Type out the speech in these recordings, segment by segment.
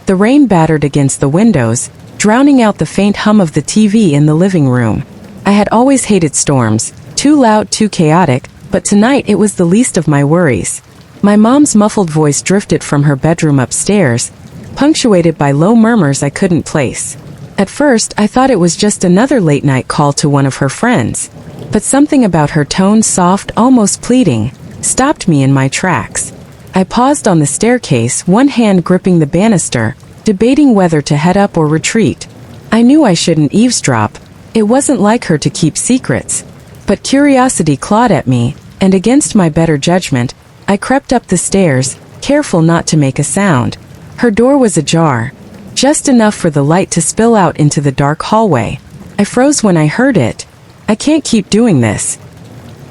The rain battered against the windows, drowning out the faint hum of the TV in the living room. I had always hated storms, too loud, too chaotic, but tonight it was the least of my worries. My mom's muffled voice drifted from her bedroom upstairs, punctuated by low murmurs I couldn't place. At first, I thought it was just another late-night call to one of her friends, but something about her tone, soft, almost pleading, stopped me in my tracks. I paused on the staircase, one hand gripping the banister, debating whether to head up or retreat. I knew I shouldn't eavesdrop. It wasn't like her to keep secrets. But curiosity clawed at me, and against my better judgment, I crept up the stairs, careful not to make a sound. Her door was ajar, just enough for the light to spill out into the dark hallway. I froze when I heard it. I can't keep doing this.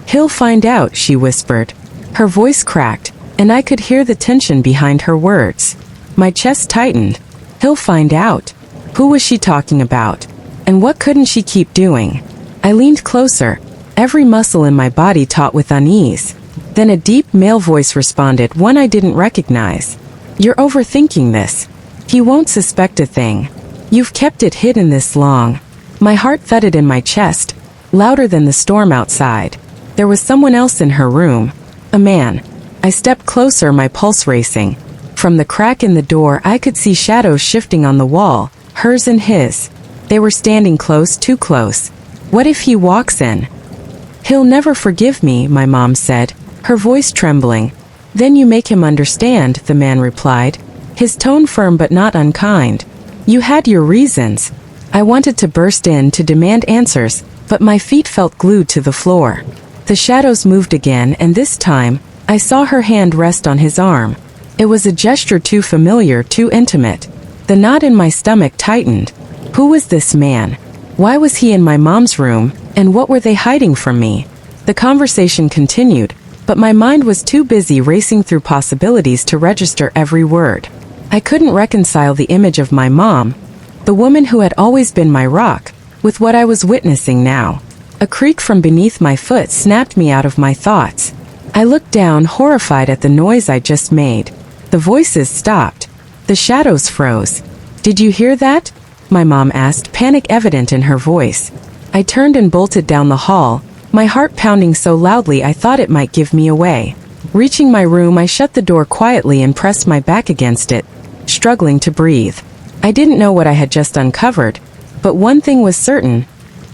He'll find out, she whispered. Her voice cracked, and I could hear the tension behind her words. My chest tightened. He'll find out. Who was she talking about? And what couldn't she keep doing? I leaned closer, every muscle in my body taut with unease. Then a deep male voice responded, one I didn't recognize. You're overthinking this. He won't suspect a thing. You've kept it hidden this long. My heart thudded in my chest, louder than the storm outside. There was someone else in her room. A man. I stepped closer, my pulse racing. From the crack in the door, I could see shadows shifting on the wall, hers and his. They were standing close, too close. What if he walks in? He'll never forgive me, my mom said, her voice trembling. Then you make him understand, the man replied, his tone firm but not unkind. You had your reasons. I wanted to burst in to demand answers, but my feet felt glued to the floor. The shadows moved again, and this time, I saw her hand rest on his arm. It was a gesture too familiar, too intimate. The knot in my stomach tightened. Who was this man? Why was he in my mom's room, and what were they hiding from me? The conversation continued, but my mind was too busy racing through possibilities to register every word. I couldn't reconcile the image of my mom, the woman who had always been my rock, with what I was witnessing now. A creak from beneath my foot snapped me out of my thoughts. I looked down, horrified at the noise I just made. The voices stopped. The shadows froze. Did you hear that? My mom asked, panic evident in her voice. I turned and bolted down the hall, my heart pounding so loudly I thought it might give me away. Reaching my room, I shut the door quietly and pressed my back against it, struggling to breathe. I didn't know what I had just uncovered, but one thing was certain.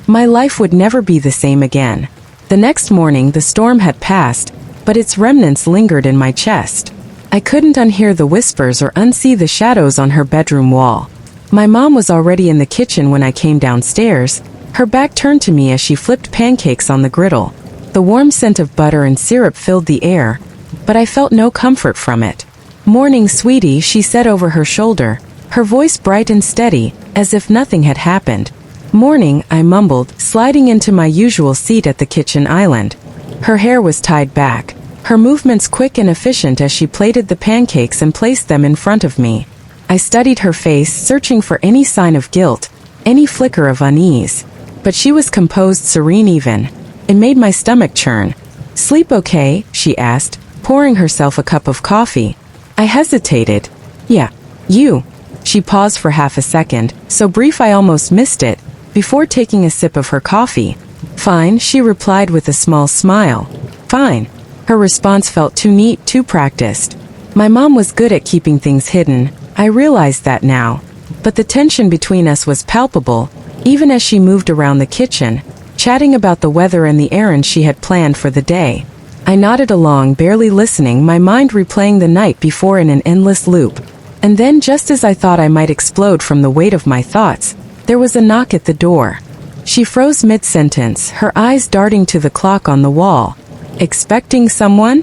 My life would never be the same again. The next morning, the storm had passed, but its remnants lingered in my chest. I couldn't unhear the whispers or unsee the shadows on her bedroom wall. My mom was already in the kitchen when I came downstairs, her back turned to me as she flipped pancakes on the griddle. The warm scent of butter and syrup filled the air, but I felt no comfort from it. "Morning, sweetie," she said over her shoulder, her voice bright and steady, as if nothing had happened. "Morning," I mumbled, sliding into my usual seat at the kitchen island. Her hair was tied back, her movements quick and efficient as she plated the pancakes and placed them in front of me. I studied her face, searching for any sign of guilt, any flicker of unease. But she was composed, serene even. It made my stomach churn. "Sleep okay?" she asked, pouring herself a cup of coffee. I hesitated. "Yeah. You?" She paused for half a second, so brief I almost missed it, before taking a sip of her coffee. "Fine," she replied with a small smile. "Fine." Her response felt too neat, too practiced. My mom was good at keeping things hidden. I realized that now. But the tension between us was palpable, even as she moved around the kitchen, chatting about the weather and the errand she had planned for the day. I nodded along, barely listening, my mind replaying the night before in an endless loop. And then, just as I thought I might explode from the weight of my thoughts, there was a knock at the door. She froze mid-sentence, her eyes darting to the clock on the wall. "Expecting someone?"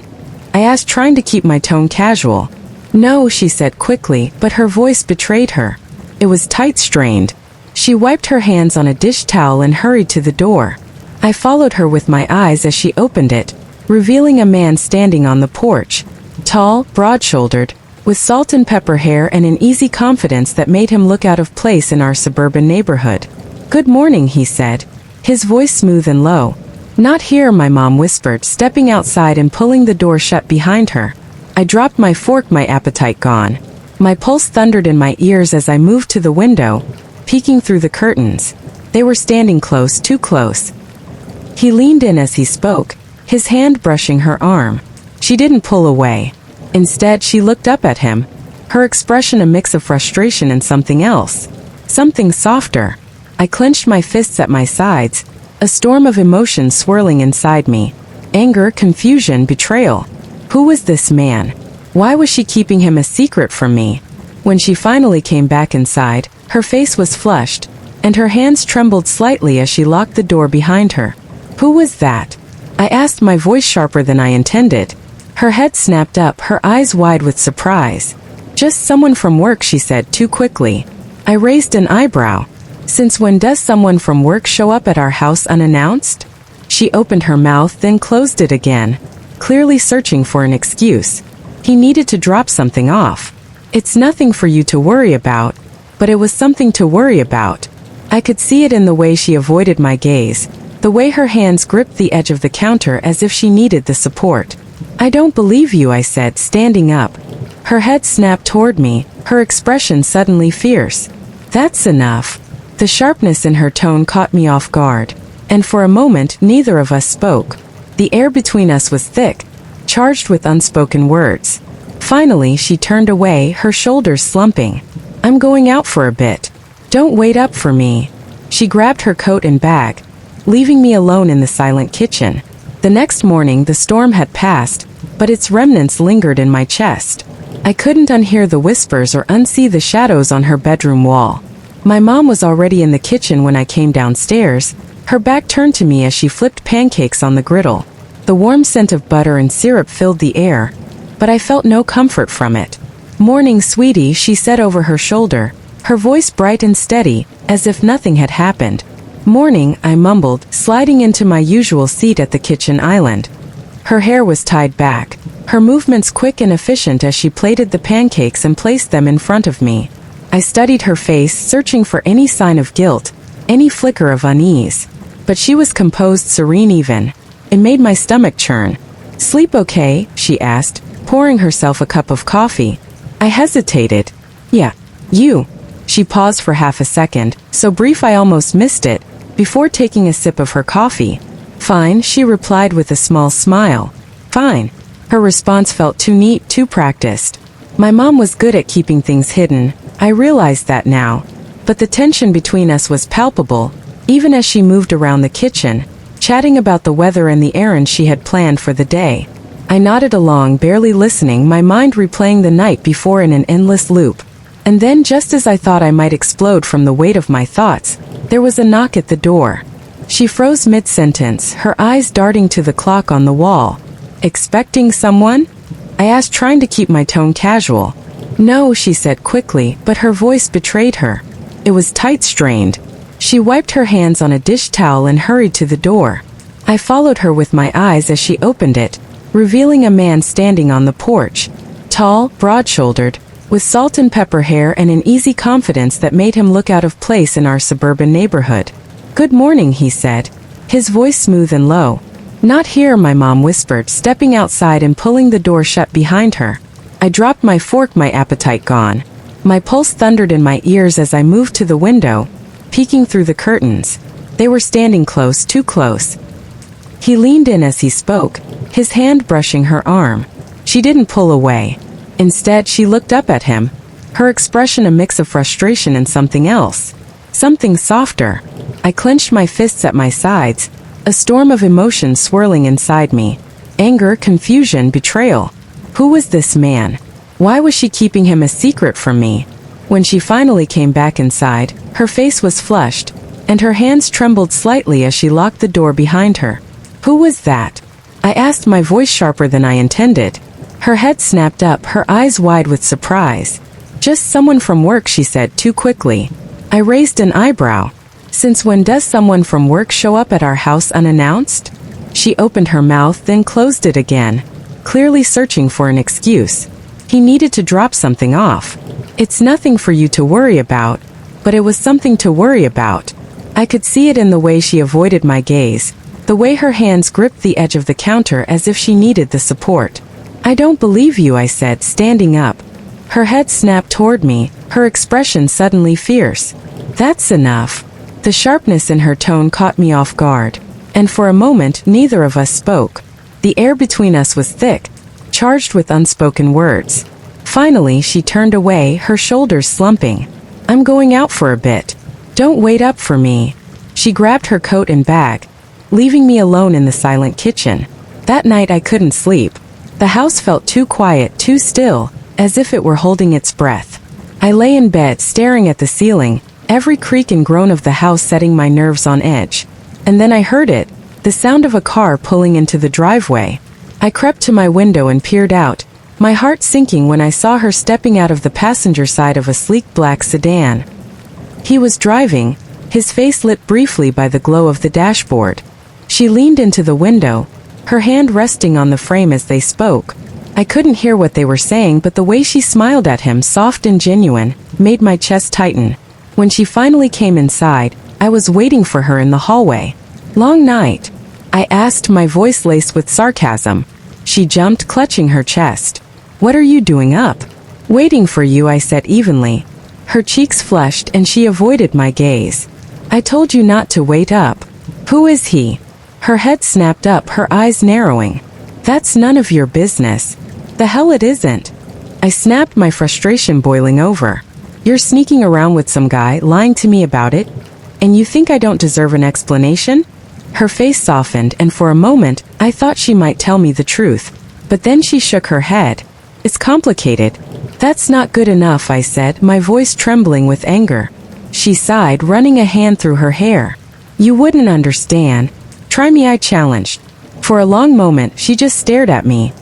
I asked, trying to keep my tone casual. "No," she said quickly, but her voice betrayed her. It was tight, strained. She wiped her hands on a dish towel and hurried to the door. I followed her with my eyes as she opened it, revealing a man standing on the porch. Tall, broad-shouldered, with salt and pepper hair and an easy confidence that made him look out of place in our suburban neighborhood. "Good morning," he said, his voice smooth and low. "Not here," my mom whispered, stepping outside and pulling the door shut behind her. I dropped my fork, my appetite gone. My pulse thundered in my ears as I moved to the window, peeking through the curtains. They were standing close, too close. He leaned in as he spoke, his hand brushing her arm. She didn't pull away. Instead, she looked up at him, her expression a mix of frustration and something else. Something softer. I clenched my fists at my sides, a storm of emotions swirling inside me. Anger, confusion, betrayal. Who was this man? Why was she keeping him a secret from me? When she finally came back inside, her face was flushed, and her hands trembled slightly as she locked the door behind her. Who was that? I asked, my voice sharper than I intended. Her head snapped up, her eyes wide with surprise. Just someone from work, she said too quickly. I raised an eyebrow. Since when does someone from work show up at our house unannounced? She opened her mouth, then closed it again, clearly searching for an excuse. He needed to drop something off. It's nothing for you to worry about, but it was something to worry about. I could see it in the way she avoided my gaze, the way her hands gripped the edge of the counter as if she needed the support. I don't believe you, I said, standing up. Her head snapped toward me, her expression suddenly fierce. That's enough. The sharpness in her tone caught me off guard, and for a moment neither of us spoke. The air between us was thick, charged with unspoken words. Finally, she turned away, her shoulders slumping. I'm going out for a bit. Don't wait up for me. She grabbed her coat and bag, leaving me alone in the silent kitchen. The next morning the storm had passed, but its remnants lingered in my chest. I couldn't unhear the whispers or unsee the shadows on her bedroom wall. My mom was already in the kitchen when I came downstairs, her back turned to me as she flipped pancakes on the griddle. The warm scent of butter and syrup filled the air, but I felt no comfort from it. Morning, sweetie, she said over her shoulder, her voice bright and steady, as if nothing had happened. Morning, I mumbled, sliding into my usual seat at the kitchen island. Her hair was tied back, her movements quick and efficient as she plated the pancakes and placed them in front of me. I studied her face, searching for any sign of guilt, any flicker of unease. But she was composed, serene even. It made my stomach churn. Sleep okay? She asked, pouring herself a cup of coffee. I hesitated. Yeah, you. She paused for half a second, so brief I almost missed it, before taking a sip of her coffee. Fine, she replied with a small smile. Fine. Her response felt too neat, too practiced. My mom was good at keeping things hidden, I realized that now. But the tension between us was palpable, even as she moved around the kitchen, chatting about the weather and the errand she had planned for the day. I nodded along, barely listening, my mind replaying the night before in an endless loop. And then, just as I thought I might explode from the weight of my thoughts, there was a knock at the door. She froze mid-sentence, her eyes darting to the clock on the wall. Expecting someone? I asked, trying to keep my tone casual. No, she said quickly, but her voice betrayed her. It was tight, strained. She wiped her hands on a dish towel and hurried to the door. I followed her with my eyes as she opened it, revealing a man standing on the porch. Tall, broad-shouldered, with salt and pepper hair and an easy confidence that made him look out of place in our suburban neighborhood. Good morning, he said, his voice smooth and low. Not here, my mom whispered, stepping outside and pulling the door shut behind her. I dropped my fork, my appetite gone. My pulse thundered in my ears as I moved to the window, peeking through the curtains. They were standing close, too close. He leaned in as he spoke, his hand brushing her arm. She didn't pull away. Instead, she looked up at him, her expression a mix of frustration and something else. Something softer. I clenched my fists at my sides, a storm of emotions swirling inside me. Anger, confusion, betrayal. Who was this man? Why was she keeping him a secret from me? When she finally came back inside, her face was flushed, and her hands trembled slightly as she locked the door behind her. Who was that? I asked, my voice sharper than I intended. Her head snapped up, her eyes wide with surprise. Just someone from work, she said too quickly. I raised an eyebrow. Since when does someone from work show up at our house unannounced? She opened her mouth, then closed it again, clearly searching for an excuse. He needed to drop something off. It's nothing for you to worry about, but it was something to worry about. I could see it in the way she avoided my gaze, the way her hands gripped the edge of the counter as if she needed the support. I don't believe you, I said, standing up. Her head snapped toward me, her expression suddenly fierce. That's enough. The sharpness in her tone caught me off guard, and for a moment neither of us spoke. The air between us was thick, charged with unspoken words. Finally, she turned away, her shoulders slumping. I'm going out for a bit. Don't wait up for me. She grabbed her coat and bag, leaving me alone in the silent kitchen. That night I couldn't sleep. The house felt too quiet, too still, as if it were holding its breath. I lay in bed staring at the ceiling, every creak and groan of the house setting my nerves on edge. And then I heard it, the sound of a car pulling into the driveway. I crept to my window and peered out, my heart sinking when I saw her stepping out of the passenger side of a sleek black sedan. He was driving, his face lit briefly by the glow of the dashboard. She leaned into the window, her hand resting on the frame as they spoke. I couldn't hear what they were saying, but the way she smiled at him, soft and genuine, made my chest tighten. When she finally came inside, I was waiting for her in the hallway. Long night? I asked, my voice laced with sarcasm. She jumped, clutching her chest. What are you doing up? Waiting for you, I said evenly. Her cheeks flushed and she avoided my gaze. I told you not to wait up. Who is he? Her head snapped up, her eyes narrowing. That's none of your business. The hell it isn't. I snapped, my frustration boiling over. You're sneaking around with some guy, lying to me about it? And you think I don't deserve an explanation? Her face softened, and for a moment, I thought she might tell me the truth. But then she shook her head. It's complicated. That's not good enough, I said, my voice trembling with anger. She sighed, running a hand through her hair. You wouldn't understand. Try me, I challenged. For a long moment, she just stared at me,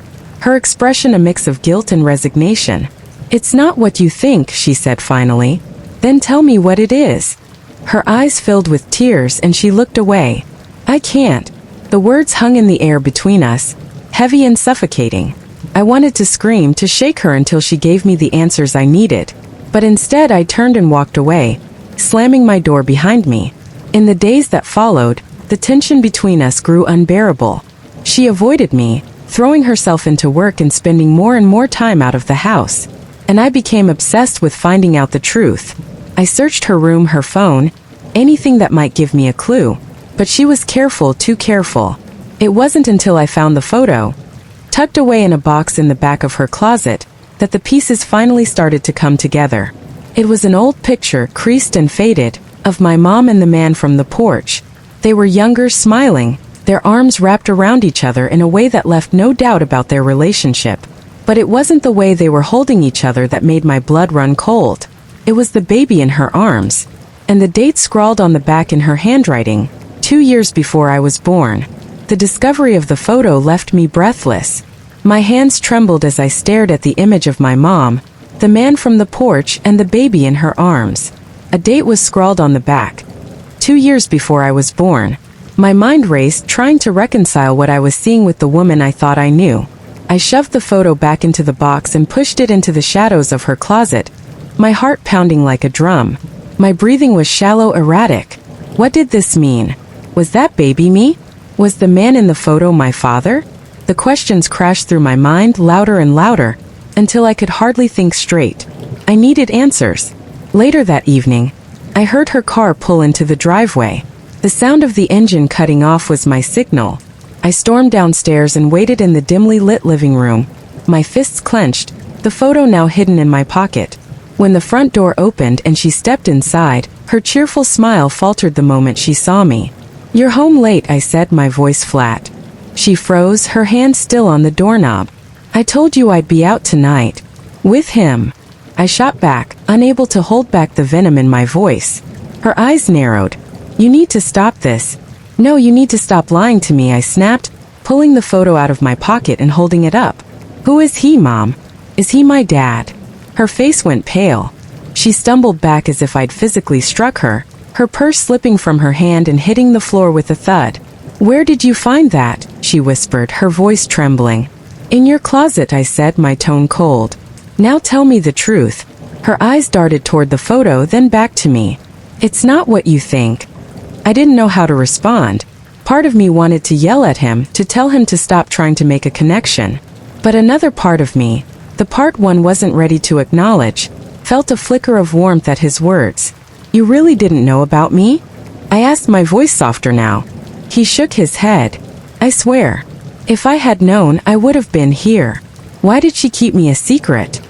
her expression a mix of guilt and resignation. It's not what you think, she said finally. Then tell me what it is. Her eyes filled with tears and she looked away. I can't. The words hung in the air between us, heavy and suffocating. I wanted to scream, to shake her until she gave me the answers I needed. But instead I turned and walked away, slamming my door behind me. In the days that followed, the tension between us grew unbearable. She avoided me, throwing herself into work and spending more and more time out of the house. And I became obsessed with finding out the truth. I searched her room, her phone, anything that might give me a clue. But she was careful, too careful. It wasn't until I found the photo, tucked away in a box in the back of her closet, that the pieces finally started to come together. It was an old picture, creased and faded, of my mom and the man from the porch. They were younger, smiling, their arms wrapped around each other in a way that left no doubt about their relationship. But it wasn't the way they were holding each other that made my blood run cold. It was the baby in her arms, and the date scrawled on the back in her handwriting, 2 years before I was born. The discovery of the photo left me breathless. My hands trembled as I stared at the image of my mom, the man from the porch, and the baby in her arms. A date was scrawled on the back, 2 years before I was born. My mind raced, trying to reconcile what I was seeing with the woman I thought I knew. I shoved the photo back into the box and pushed it into the shadows of her closet, my heart pounding like a drum. My breathing was shallow, erratic. What did this mean? Was that baby me? Was the man in the photo my father? The questions crashed through my mind, louder and louder, until I could hardly think straight. I needed answers. Later that evening, I heard her car pull into the driveway. The sound of the engine cutting off was my signal. I stormed downstairs and waited in the dimly lit living room, my fists clenched, the photo now hidden in my pocket. When the front door opened and she stepped inside, her cheerful smile faltered the moment she saw me. You're home late, I said, my voice flat. She froze, her hand still on the doorknob. I told you I'd be out tonight. With him. I shot back, unable to hold back the venom in my voice. Her eyes narrowed. You need to stop this. No, you need to stop lying to me, I snapped, pulling the photo out of my pocket and holding it up. Who is he, Mom? Is he my dad? Her face went pale. She stumbled back as if I'd physically struck her, her purse slipping from her hand and hitting the floor with a thud. Where did you find that? She whispered, her voice trembling. In your closet, I said, my tone cold. Now tell me the truth. Her eyes darted toward the photo, then back to me. It's not what you think. I didn't know how to respond. Part of me wanted to yell at him, to tell him to stop trying to make a connection. But another part of me, The part one wasn't ready to acknowledge, felt a flicker of warmth at his words. You really didn't know about me? I asked, my voice softer now. He shook his head. I swear. If I had known, I would have been here. Why did she keep me a secret?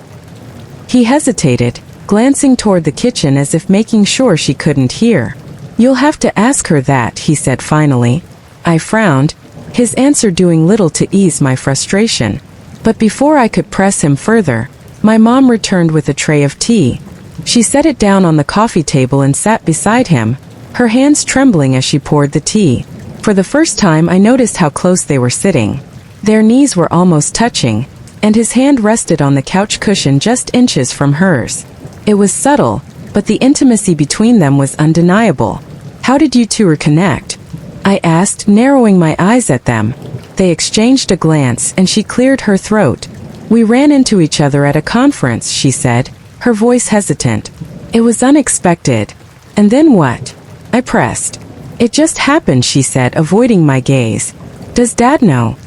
He hesitated, glancing toward the kitchen as if making sure she couldn't hear. You'll have to ask her that, he said finally. I frowned, his answer doing little to ease my frustration. But before I could press him further, my mom returned with a tray of tea. She set it down on the coffee table and sat beside him, her hands trembling as she poured the tea. For the first time I noticed how close they were sitting. Their knees were almost touching, and his hand rested on the couch cushion just inches from hers. It was subtle, but the intimacy between them was undeniable. How did you two reconnect? I asked, narrowing my eyes at them. They exchanged a glance, and she cleared her throat. We ran into each other at a conference, she said, her voice hesitant. It was unexpected. And then what? I pressed. It just happened, she said, avoiding my gaze. Does Dad know?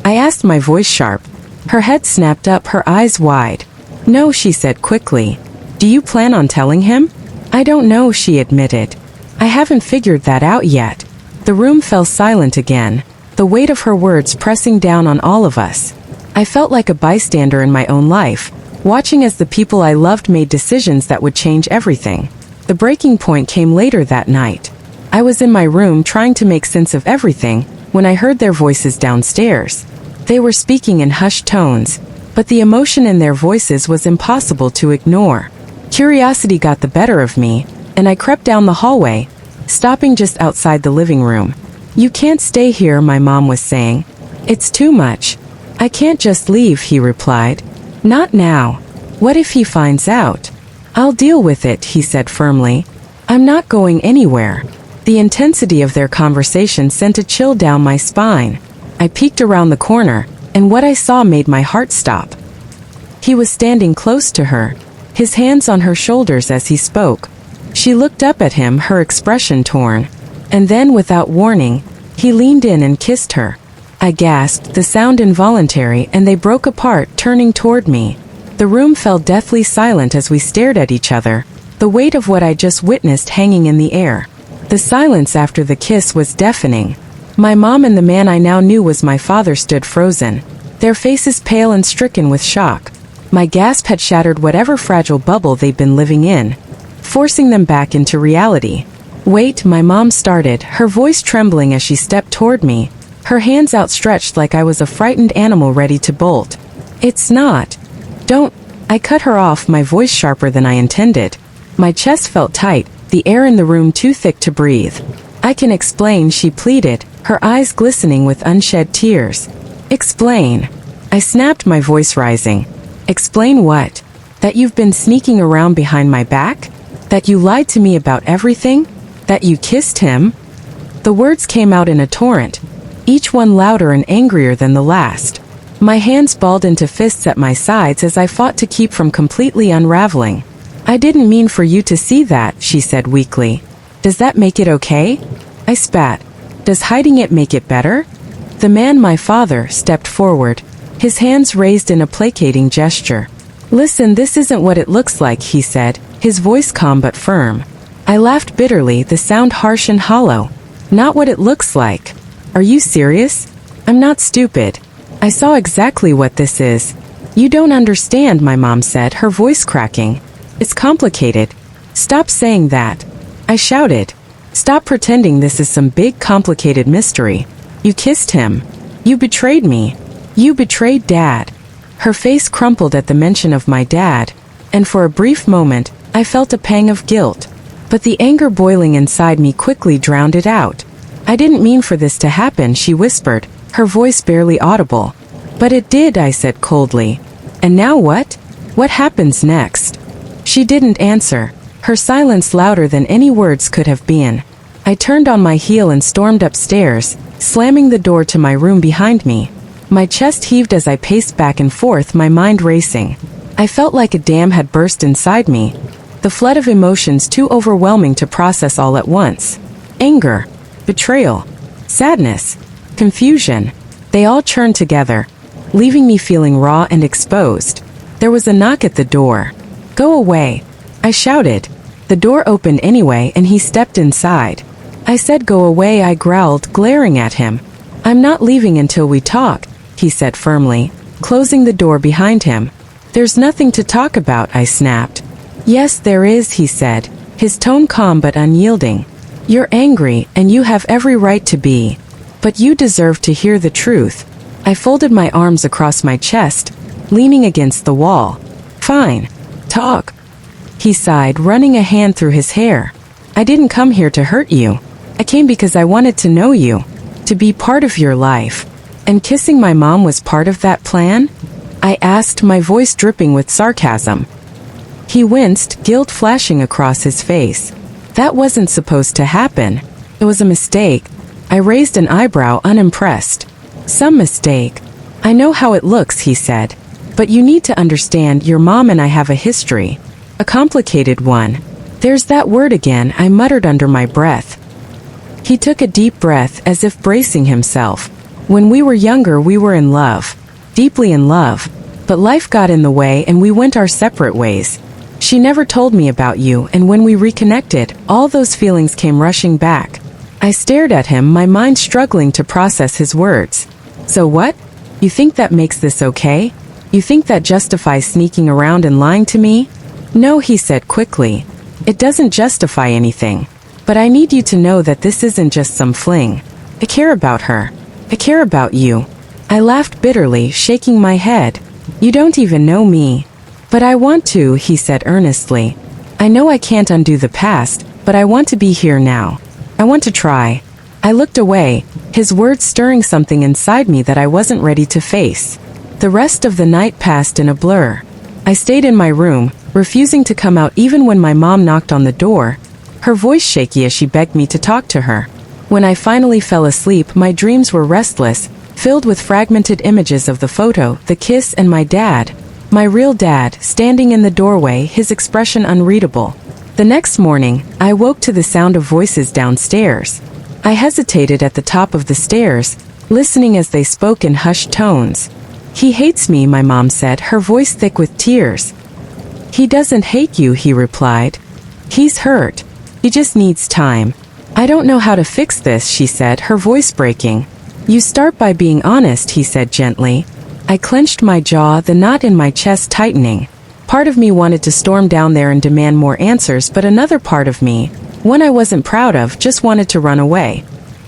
I asked, my voice sharp. Her head snapped up, her eyes wide. No, she said quickly. Do you plan on telling him? I don't know, she admitted. I haven't figured that out yet. The room fell silent again, the weight of her words pressing down on all of us. I felt like a bystander in my own life, watching as the people I loved made decisions that would change everything. The breaking point came later that night. I was in my room trying to make sense of everything when I heard their voices downstairs. They were speaking in hushed tones, but the emotion in their voices was impossible to ignore. Curiosity got the better of me, and I crept down the hallway, stopping just outside the living room. You can't stay here, my mom was saying. It's too much. I can't just leave, he replied. Not now. What if he finds out? I'll deal with it, he said firmly. I'm not going anywhere. The intensity of their conversation sent a chill down my spine. I peeked around the corner, and what I saw made my heart stop. He was standing close to her, his hands on her shoulders as he spoke. She looked up at him, her expression torn. And then, without warning, he leaned in and kissed her. I gasped, the sound involuntary, and they broke apart, turning toward me. The room fell deathly silent as we stared at each other, the weight of what I just witnessed hanging in the air. The silence after the kiss was deafening. My mom and the man I now knew was my father stood frozen, their faces pale and stricken with shock. My gasp had shattered whatever fragile bubble they'd been living in, forcing them back into reality. Wait, my mom started, her voice trembling as she stepped toward me, her hands outstretched like I was a frightened animal ready to bolt. It's not. Don't. I cut her off, my voice sharper than I intended. My chest felt tight, the air in the room too thick to breathe. I can explain, she pleaded, her eyes glistening with unshed tears. Explain. I snapped, my voice rising. Explain what? That you've been sneaking around behind my back? That you lied to me about everything? That you kissed him? The words came out in a torrent, each one louder and angrier than the last. My hands balled into fists at my sides as I fought to keep from completely unraveling. I didn't mean for you to see that, she said weakly. Does that make it okay? I spat. Does hiding it make it better? The man, my father, stepped forward, his hands raised in a placating gesture. Listen, this isn't what it looks like, he said, his voice calm but firm. I laughed bitterly, the sound harsh and hollow. Not what it looks like. Are you serious? I'm not stupid. I saw exactly what this is. You don't understand, my mom said, her voice cracking. It's complicated. Stop saying that. I shouted. Stop pretending this is some big complicated mystery. You kissed him. You betrayed me. You betrayed Dad. Her face crumpled at the mention of my dad, and for a brief moment, I felt a pang of guilt. But the anger boiling inside me quickly drowned it out. I didn't mean for this to happen, she whispered, her voice barely audible. But it did, I said coldly. And now what? What happens next? She didn't answer, her silence louder than any words could have been. I turned on my heel and stormed upstairs, slamming the door to my room behind me. My chest heaved as I paced back and forth, my mind racing. I felt like a dam had burst inside me, the flood of emotions too overwhelming to process all at once. Anger, betrayal, sadness, confusion. They all churned together, leaving me feeling raw and exposed. There was a knock at the door. "Go away," I shouted. The door opened anyway and he stepped inside. I said go away, I growled, glaring at him. "I'm not leaving until we talk," he said firmly, closing the door behind him. "There's nothing to talk about," I snapped. "Yes, there is," he said, his tone calm but unyielding. "You're angry, and you have every right to be. But you deserve to hear the truth." I folded my arms across my chest, leaning against the wall. "Fine. Talk," he sighed, running a hand through his hair. "I didn't come here to hurt you. I came because I wanted to know you, to be part of your life." "And kissing my mom was part of that plan?" I asked, my voice dripping with sarcasm. He winced, guilt flashing across his face. "That wasn't supposed to happen. It was a mistake." I raised an eyebrow, unimpressed. "Some mistake. I know how it looks," he said. "But you need to understand, your mom and I have a history. A complicated one." "There's that word again," I muttered under my breath. He took a deep breath, as if bracing himself. "When we were younger, we were in love. Deeply in love. But life got in the way and we went our separate ways. She never told me about you, and when we reconnected, all those feelings came rushing back." I stared at him, my mind struggling to process his words. "So what? You think that makes this okay? You think that justifies sneaking around and lying to me?" "No," he said quickly. "It doesn't justify anything. But I need you to know that this isn't just some fling. I care about her. I care about you." I laughed bitterly, shaking my head. "You don't even know me." "But I want to," he said earnestly. "I know I can't undo the past, but I want to be here now. I want to try." I looked away, his words stirring something inside me that I wasn't ready to face. The rest of the night passed in a blur. I stayed in my room, refusing to come out even when my mom knocked on the door, her voice shaky as she begged me to talk to her. When I finally fell asleep, my dreams were restless, filled with fragmented images of the photo, the kiss, and my dad. My real dad, standing in the doorway, his expression unreadable. The next morning, I woke to the sound of voices downstairs. I hesitated at the top of the stairs, listening as they spoke in hushed tones. "He hates me," my mom said, her voice thick with tears. "He doesn't hate you," he replied. "He's hurt. He just needs time." "I don't know how to fix this," she said, her voice breaking. "You start by being honest," he said gently. I clenched my jaw, the knot in my chest tightening. Part of me wanted to storm down there and demand more answers, but another part of me, one I wasn't proud of, just wanted to run away.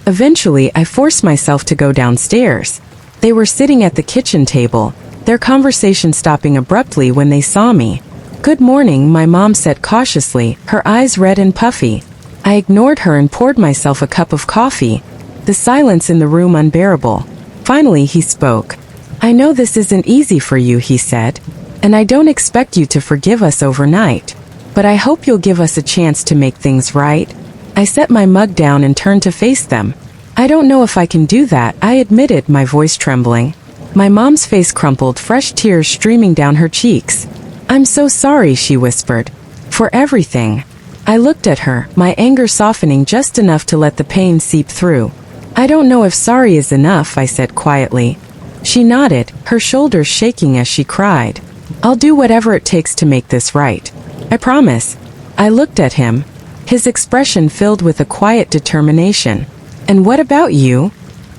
Eventually, I forced myself to go downstairs. They were sitting at the kitchen table, their conversation stopping abruptly when they saw me. "Good morning," my mom said cautiously, her eyes red and puffy. I ignored her and poured myself a cup of coffee, the silence in the room unbearable. Finally, he spoke. "I know this isn't easy for you," he said, "and I don't expect you to forgive us overnight. But I hope you'll give us a chance to make things right." I set my mug down and turned to face them. "I don't know if I can do that," I admitted, my voice trembling. My mom's face crumpled, fresh tears streaming down her cheeks. "I'm so sorry," she whispered. "For everything." I looked at her, my anger softening just enough to let the pain seep through. "I don't know if sorry is enough," I said quietly. She nodded, her shoulders shaking as she cried. "I'll do whatever it takes to make this right. I promise." I looked at him, his expression filled with a quiet determination. "And what about you?"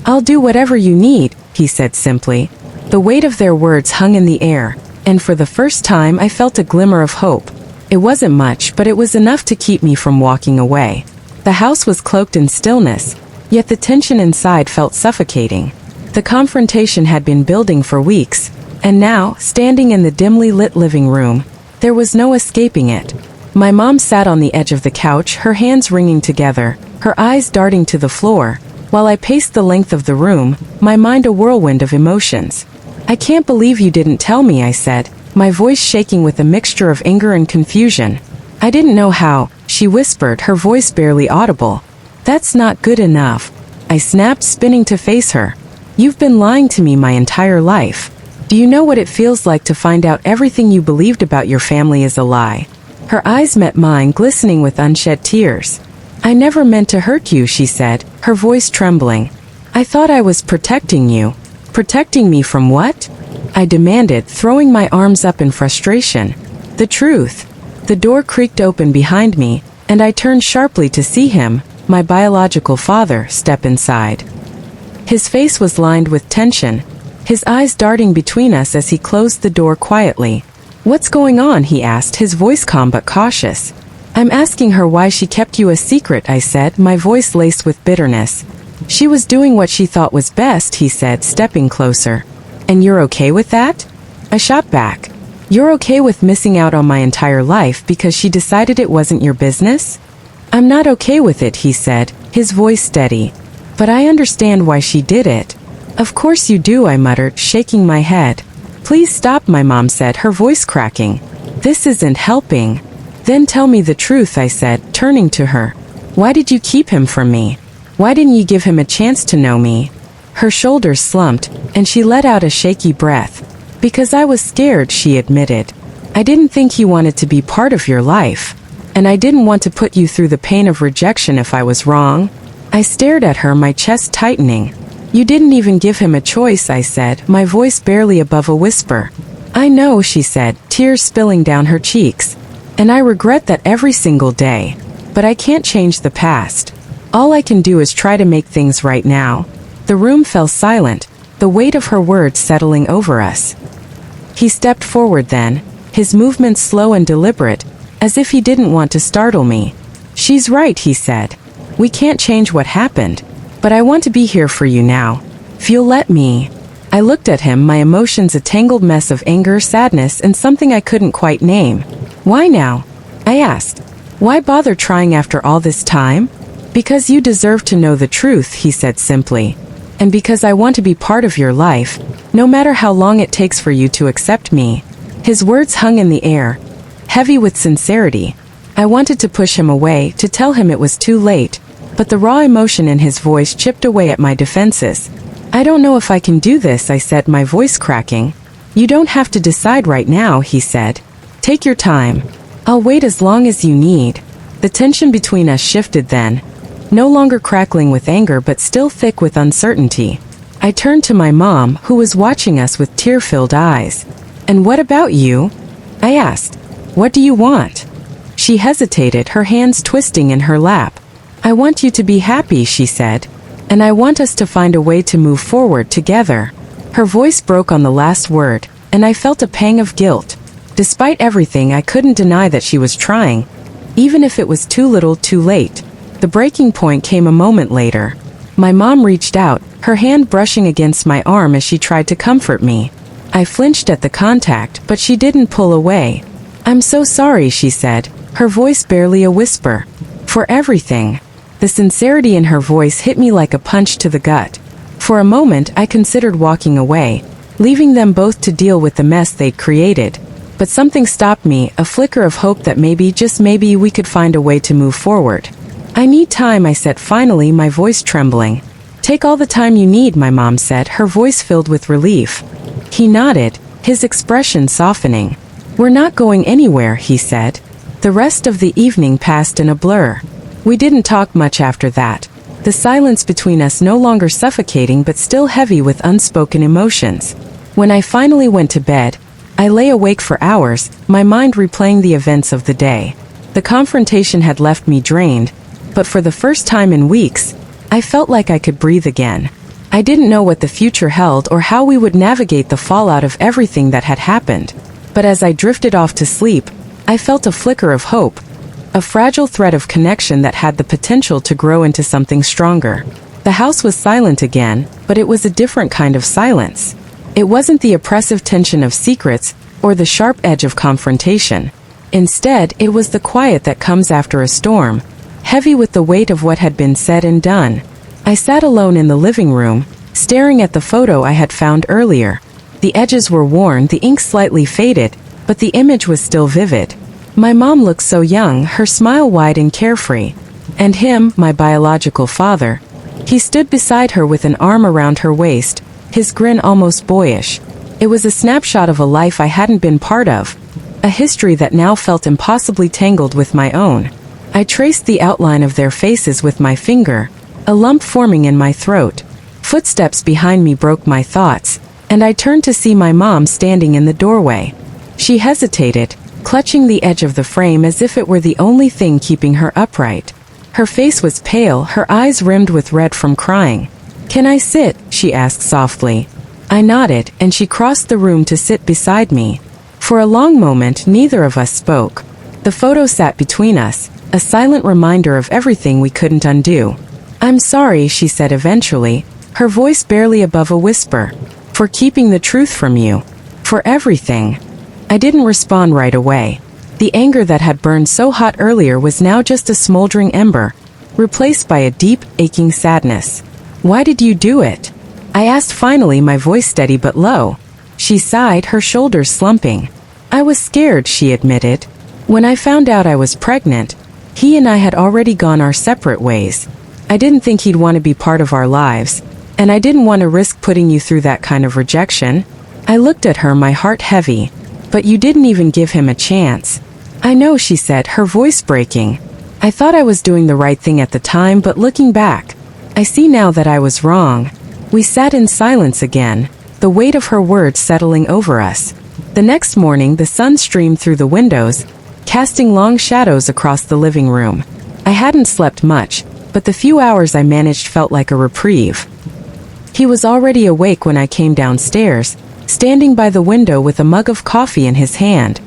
"I'll do whatever you need," he said simply. The weight of their words hung in the air, and for the first time I felt a glimmer of hope. It wasn't much, but it was enough to keep me from walking away. The house was cloaked in stillness, yet the tension inside felt suffocating. The confrontation had been building for weeks, and now, standing in the dimly lit living room, there was no escaping it. My mom sat on the edge of the couch, her hands wringing together, her eyes darting to the floor, while I paced the length of the room, my mind a whirlwind of emotions. "I can't believe you didn't tell me," I said, my voice shaking with a mixture of anger and confusion. "I didn't know how," she whispered, her voice barely audible. "That's not good enough," I snapped, spinning to face her. "You've been lying to me my entire life. Do you know what it feels like to find out everything you believed about your family is a lie?" Her eyes met mine, glistening with unshed tears. "I never meant to hurt you," she said, her voice trembling. "I thought I was protecting you." "Protecting me from what?" I demanded, throwing my arms up in frustration. The truth. The door creaked open behind me, and I turned sharply to see him, my biological father, step inside. His face was lined with tension, his eyes darting between us as he closed the door quietly. "What's going on?" he asked, his voice calm but cautious. "I'm asking her why she kept you a secret," I said, my voice laced with bitterness. "She was doing what she thought was best," he said, stepping closer. "And you're okay with that?" I shot back. "You're okay with missing out on my entire life because she decided it wasn't your business?" "I'm not okay with it," he said, his voice steady. "But I understand why she did it." "Of course you do," I muttered, shaking my head. "Please stop," my mom said, her voice cracking. "This isn't helping." "Then tell me the truth," I said, turning to her. "Why did you keep him from me? Why didn't you give him a chance to know me?" Her shoulders slumped, and she let out a shaky breath. "Because I was scared," she admitted. "I didn't think he wanted to be part of your life. And I didn't want to put you through the pain of rejection if I was wrong." I stared at her, my chest tightening. "You didn't even give him a choice," I said, my voice barely above a whisper. "I know," she said, tears spilling down her cheeks. "And I regret that every single day. But I can't change the past. All I can do is try to make things right now." The room fell silent, the weight of her words settling over us. He stepped forward then, his movements slow and deliberate, as if he didn't want to startle me. "She's right," he said. "We can't change what happened. But I want to be here for you now. If you'll let me." I looked at him, my emotions a tangled mess of anger, sadness, and something I couldn't quite name. "Why now?" I asked. "Why bother trying after all this time?" "Because you deserve to know the truth," he said simply. "And because I want to be part of your life, no matter how long it takes for you to accept me." His words hung in the air, heavy with sincerity. I wanted to push him away, to tell him it was too late, but the raw emotion in his voice chipped away at my defenses. "I don't know if I can do this," I said, my voice cracking. "You don't have to decide right now," he said. "Take your time. I'll wait as long as you need." The tension between us shifted then, no longer crackling with anger but still thick with uncertainty. I turned to my mom, who was watching us with tear-filled eyes. "And what about you?" I asked. "What do you want?" She hesitated, her hands twisting in her lap. "I want you to be happy," she said. "And I want us to find a way to move forward together." Her voice broke on the last word, and I felt a pang of guilt. Despite everything, I couldn't deny that she was trying, even if it was too little too late. The breaking point came a moment later. My mom reached out, her hand brushing against my arm as she tried to comfort me. I flinched at the contact, but she didn't pull away. "I'm so sorry," she said, her voice barely a whisper. "For everything." The sincerity in her voice hit me like a punch to the gut. For a moment, I considered walking away, leaving them both to deal with the mess they'd created. But something stopped me, a flicker of hope that maybe, just maybe, we could find a way to move forward. "I need time," I said finally, my voice trembling. "Take all the time you need," my mom said, her voice filled with relief. He nodded, his expression softening. "We're not going anywhere," he said. The rest of the evening passed in a blur. We didn't talk much after that, the silence between us no longer suffocating but still heavy with unspoken emotions. When I finally went to bed, I lay awake for hours, my mind replaying the events of the day. The confrontation had left me drained, but for the first time in weeks, I felt like I could breathe again. I didn't know what the future held or how we would navigate the fallout of everything that had happened. But as I drifted off to sleep, I felt a flicker of hope, a fragile thread of connection that had the potential to grow into something stronger. The house was silent again, but it was a different kind of silence. It wasn't the oppressive tension of secrets or the sharp edge of confrontation. Instead, it was the quiet that comes after a storm, heavy with the weight of what had been said and done. I sat alone in the living room, staring at the photo I had found earlier. The edges were worn, the ink slightly faded, but the image was still vivid. My mom looked so young, her smile wide and carefree. And him, my biological father, he stood beside her with an arm around her waist, his grin almost boyish. It was a snapshot of a life I hadn't been part of, a history that now felt impossibly tangled with my own. I traced the outline of their faces with my finger, a lump forming in my throat. Footsteps behind me broke my thoughts, and I turned to see my mom standing in the doorway. She hesitated, clutching the edge of the frame as if it were the only thing keeping her upright. Her face was pale, her eyes rimmed with red from crying. "Can I sit?" she asked softly. I nodded, and she crossed the room to sit beside me. For a long moment, neither of us spoke. The photo sat between us, a silent reminder of everything we couldn't undo. "I'm sorry," she said eventually, her voice barely above a whisper. "For keeping the truth from you. For everything." I didn't respond right away. The anger that had burned so hot earlier was now just a smoldering ember, replaced by a deep, aching sadness. "Why did you do it?" I asked finally, my voice steady but low. She sighed, her shoulders slumping. "I was scared," she admitted. "When I found out I was pregnant, he and I had already gone our separate ways. I didn't think he'd want to be part of our lives, and I didn't want to risk putting you through that kind of rejection." I looked at her, my heart heavy. "But you didn't even give him a chance." "I know," she said, her voice breaking. "I thought I was doing the right thing at the time, but looking back, I see now that I was wrong." We sat in silence again, the weight of her words settling over us. The next morning, the sun streamed through the windows, casting long shadows across the living room. I hadn't slept much, but the few hours I managed felt like a reprieve. He was already awake when I came downstairs, standing by the window with a mug of coffee in his hand.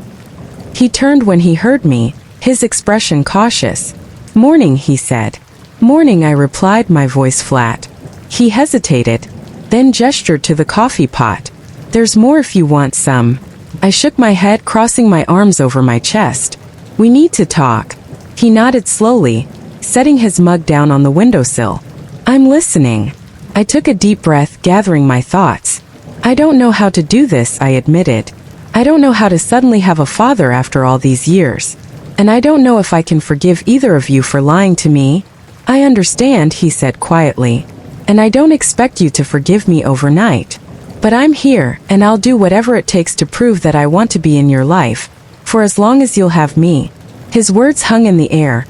He turned when he heard me, his expression cautious. "Morning," he said. "Morning," I replied, my voice flat. He hesitated, then gestured to the coffee pot. "There's more if you want some." I shook my head, crossing my arms over my chest. "We need to talk." He nodded slowly, setting his mug down on the windowsill. "I'm listening." I took a deep breath, gathering my thoughts. "I don't know how to do this," I admitted. "I don't know how to suddenly have a father after all these years. And I don't know if I can forgive either of you for lying to me." "I understand," he said quietly. "And I don't expect you to forgive me overnight. But I'm here, and I'll do whatever it takes to prove that I want to be in your life, for as long as you'll have me." His words hung in the air,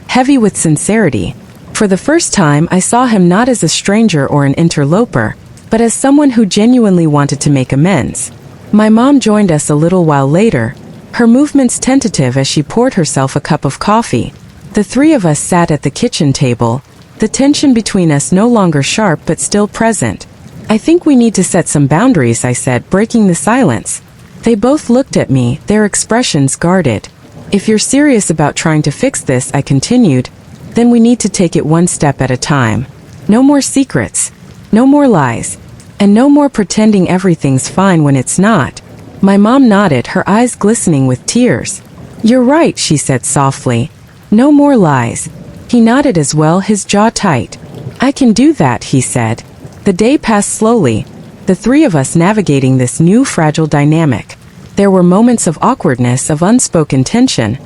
heavy with sincerity. For the first time, I saw him not as a stranger or an interloper, but as someone who genuinely wanted to make amends. My mom joined us a little while later, her movements tentative as she poured herself a cup of coffee. The three of us sat at the kitchen table, the tension between us no longer sharp but still present. "I think we need to set some boundaries," I said, breaking the silence. They both looked at me, their expressions guarded. "If you're serious about trying to fix this," I continued, "then we need to take it one step at a time. No more secrets. No more lies. And no more pretending everything's fine when it's not." My mom nodded, her eyes glistening with tears. "You're right," she said softly. "No more lies." He nodded as well, his jaw tight. "I can do that," he said. The day passed slowly, the three of us navigating this new fragile dynamic. There were moments of awkwardness, of unspoken tension,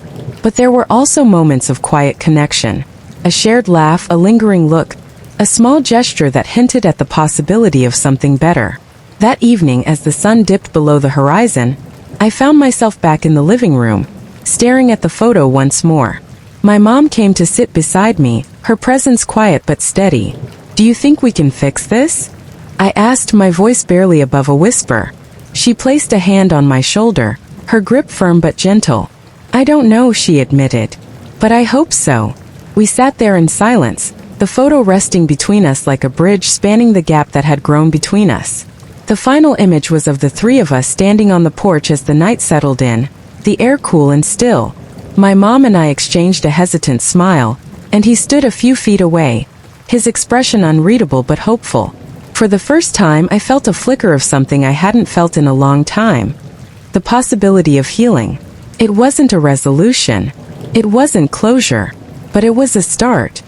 but there were also moments of quiet connection. A shared laugh, a lingering look, a small gesture that hinted at the possibility of something better. That evening, as the sun dipped below the horizon, I found myself back in the living room, staring at the photo once more. My mom came to sit beside me, her presence quiet but steady. "Do you think we can fix this?" I asked, my voice barely above a whisper. She placed a hand on my shoulder, her grip firm but gentle. "I don't know," she admitted. "But I hope so." We sat there in silence, the photo resting between us like a bridge spanning the gap that had grown between us. The final image was of the three of us standing on the porch as the night settled in, the air cool and still. My mom and I exchanged a hesitant smile, and he stood a few feet away, his expression unreadable but hopeful. For the first time, I felt a flicker of something I hadn't felt in a long time. The possibility of healing. It wasn't a resolution. It wasn't closure. But it was a start.